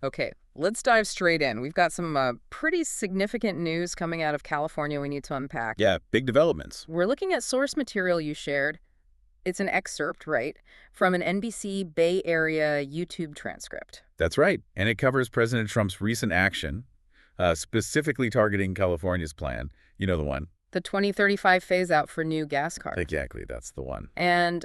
Okay, let's dive straight in. We've got some pretty significant news coming out of California we need to unpack. Yeah, big developments. We're looking at source material you shared. It's an excerpt, right, from an NBC Bay Area YouTube transcript. That's right. And it covers President Trump's recent action, specifically targeting California's plan. You know the one. The 2035 phase-out for new gas cars. Exactly, that's the one. And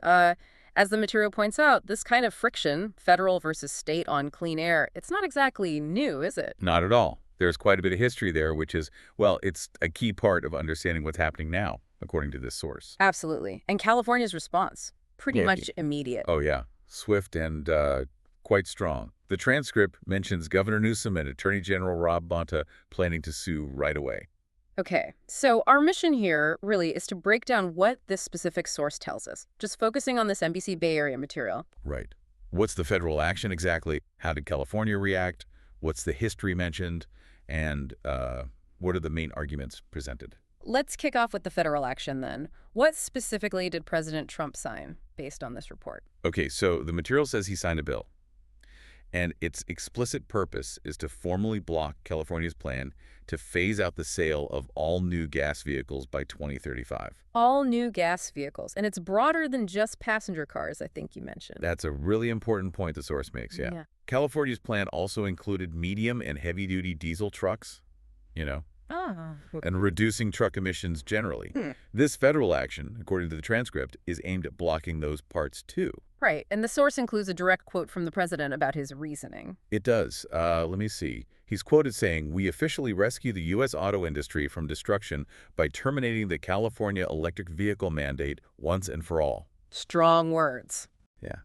as the material points out, this kind of friction, federal versus state on clean air, it's not exactly new, is it? Not at all. There's quite a bit of history there, which is, well, it's a key part of understanding what's happening now, according to this source. Absolutely. And California's response, pretty much immediate. Oh, yeah. Swift and quite strong. The transcript mentions Governor Newsom and Attorney General Rob Bonta planning to sue right away. Okay, so our mission here really is to break down what this specific source tells us, just focusing on this NBC Bay Area material. Right. What's the federal action exactly? How did California react? What's the history mentioned? And what are the main arguments presented? Let's kick off with the federal action then. What specifically did President Trump sign based on this report? Okay, so the material says he signed a bill. And its explicit purpose is to formally block California's plan to phase out the sale of all new gas vehicles by 2035. All new gas vehicles. And it's broader than just passenger cars, I think you mentioned. That's a really important point the source makes, yeah. California's plan also included medium and heavy-duty diesel trucks, and reducing truck emissions generally. This federal action, according to the transcript, is aimed at blocking those parts too. Right, and the source includes a direct quote from the president about his reasoning. It does. Let me see. He's quoted saying, "We officially rescue the U.S. auto industry from destruction by terminating the California electric vehicle mandate once and for all." Strong words. Yeah.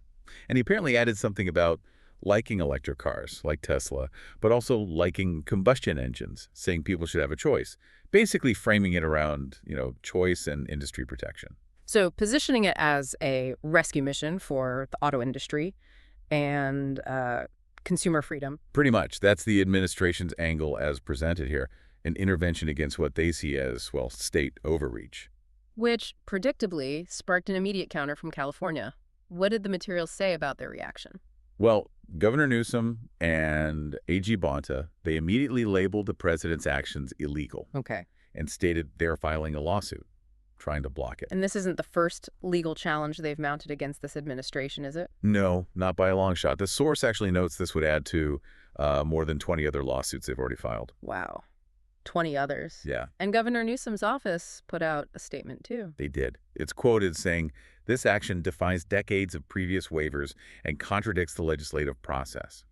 And he apparently added something about liking electric cars, like Tesla, but also liking combustion engines, saying people should have a choice, basically framing it around, choice and industry protection. So positioning it as a rescue mission for the auto industry and consumer freedom. Pretty much. That's the administration's angle as presented here, an intervention against what they see as, well, state overreach. Which, predictably, sparked an immediate counter from California. What did the materials say about their reaction? Well, Governor Newsom and AG Bonta, they immediately labeled the president's actions illegal. Okay. And stated they're filing a lawsuit, trying to block it. And this isn't the first legal challenge they've mounted against this administration, is it? No, not by a long shot. The source actually notes this would add to more than 20 other lawsuits they've already filed. Wow. 20 others. Yeah. And Governor Newsom's office put out a statement, too. They did. It's quoted saying, "This action defies decades of previous waivers and contradicts the legislative process."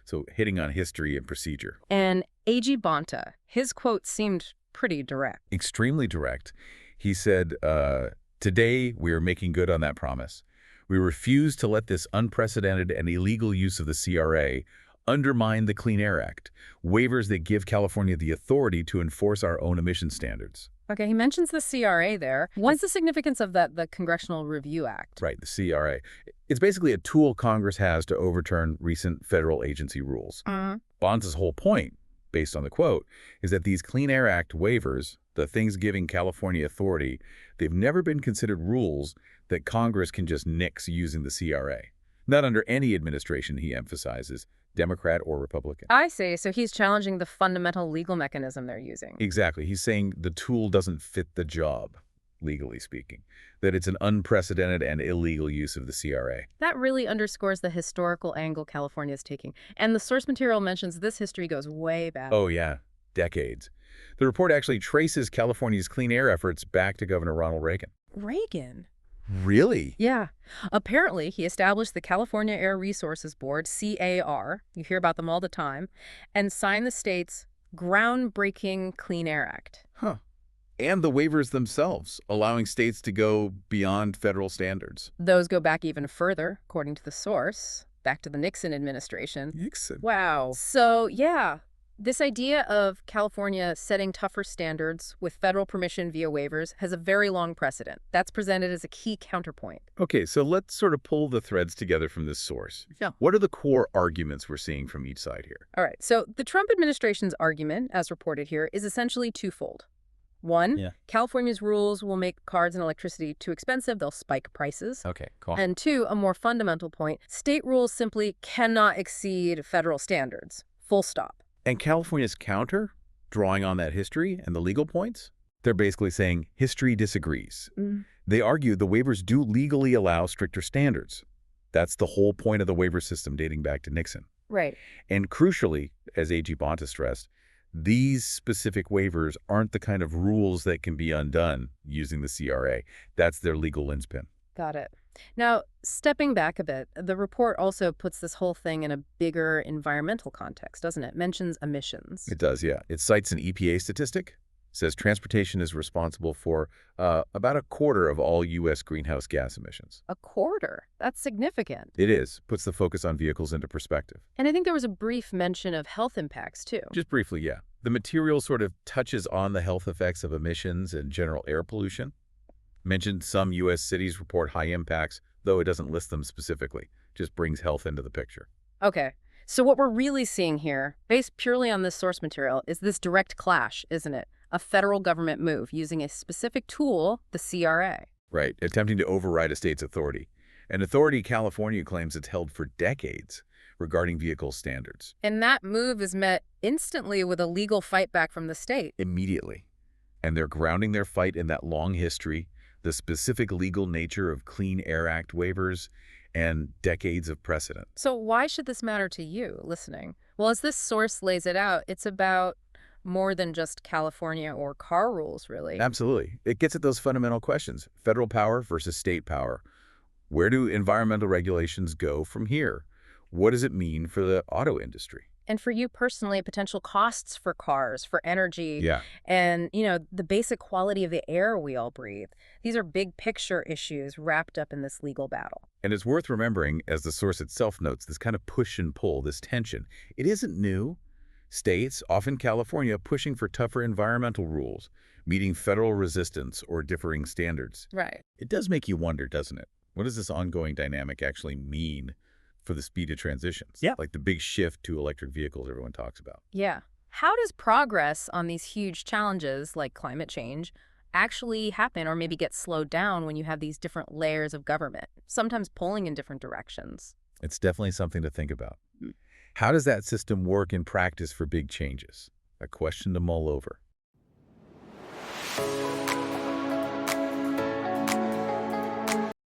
So hitting on history and procedure. And AG Bonta, his quote seemed pretty direct. Extremely direct. He said, "Today we are making good on that promise. We refuse to let this unprecedented and illegal use of the CRA undermine the Clean Air Act, waivers that give California the authority to enforce our own emission standards." Okay, he mentions the CRA there. What's the significance of that, the Congressional Review Act? Right, the CRA. It's basically a tool Congress has to overturn recent federal agency rules. Bonta's whole point, based on the quote, is that these Clean Air Act waivers, the things giving California authority, they've never been considered rules that Congress can just nix using the CRA. Not under any administration, he emphasizes, Democrat or Republican. I see. So he's challenging the fundamental legal mechanism they're using. Exactly. He's saying the tool doesn't fit the job, legally speaking, that it's an unprecedented and illegal use of the CRA. That really underscores the historical angle California is taking. And the source material mentions this history goes way back. Oh, yeah. Decades. The report actually traces California's clean air efforts back to Governor Ronald Reagan. Reagan? Really? Yeah. Apparently, he established the California Air Resources Board, CAR, you hear about them all the time, and signed the state's groundbreaking Clean Air Act. Huh. And the waivers themselves, allowing states to go beyond federal standards. Those go back even further, according to the source, back to the Nixon administration. Nixon? Wow. So, yeah. This idea of California setting tougher standards with federal permission via waivers has a very long precedent. That's presented as a key counterpoint. Okay, so let's sort of pull the threads together from this source. Yeah. What are the core arguments we're seeing from each side here? All right, so the Trump administration's argument, as reported here, is essentially twofold. One, Yeah. California's rules will make cars and electricity too expensive. They'll spike prices. Okay, cool. And two, a more fundamental point, state rules simply cannot exceed federal standards. Full stop. And California's counter, drawing on that history and the legal points, they're basically saying history disagrees. They argue the waivers do legally allow stricter standards. That's the whole point of the waiver system dating back to Nixon. Right. And crucially, as A.G. Bonta stressed, these specific waivers aren't the kind of rules that can be undone using the CRA. That's their legal linchpin. Got it. Now, stepping back a bit, the report also puts this whole thing in a bigger environmental context, doesn't it? Mentions emissions. It does, yeah. It cites an EPA statistic. Says transportation is responsible for about a quarter of all U.S. greenhouse gas emissions. A quarter? That's significant. It is. Puts the focus on vehicles into perspective. And I think there was a brief mention of health impacts, too. Just briefly, yeah. The material sort of touches on the health effects of emissions and general air pollution. Mentioned some U.S. cities report high impacts, though it doesn't list them specifically. Just brings health into the picture. Okay. So what we're really seeing here, based purely on this source material, is this direct clash, isn't it? A federal government move using a specific tool, the CRA. Right, attempting to override a state's authority. An authority California claims it's held for decades regarding vehicle standards. And that move is met instantly with a legal fight back from the state. Immediately. And they're grounding their fight in that long history, the specific legal nature of Clean Air Act waivers, and decades of precedent. So why should this matter to you, listening? Well, as this source lays it out, it's about more than just California or car rules, really. Absolutely. It gets at those fundamental questions. Federal power versus state power. Where do environmental regulations go from here? What does it mean for the auto industry? And for you personally, potential costs for cars, for energy, Yeah. and, the basic quality of the air we all breathe. These are big picture issues wrapped up in this legal battle. And it's worth remembering, as the source itself notes, this kind of push and pull, this tension. It isn't new. States, often California, pushing for tougher environmental rules, meeting federal resistance or differing standards. Right. It does make you wonder, doesn't it? What does this ongoing dynamic actually mean for the speed of transitions? Yeah. Like the big shift to electric vehicles everyone talks about. Yeah. How does progress on these huge challenges like climate change actually happen or maybe get slowed down when you have these different layers of government, sometimes pulling in different directions? It's definitely something to think about. How does that system work in practice for big changes? A question to mull over.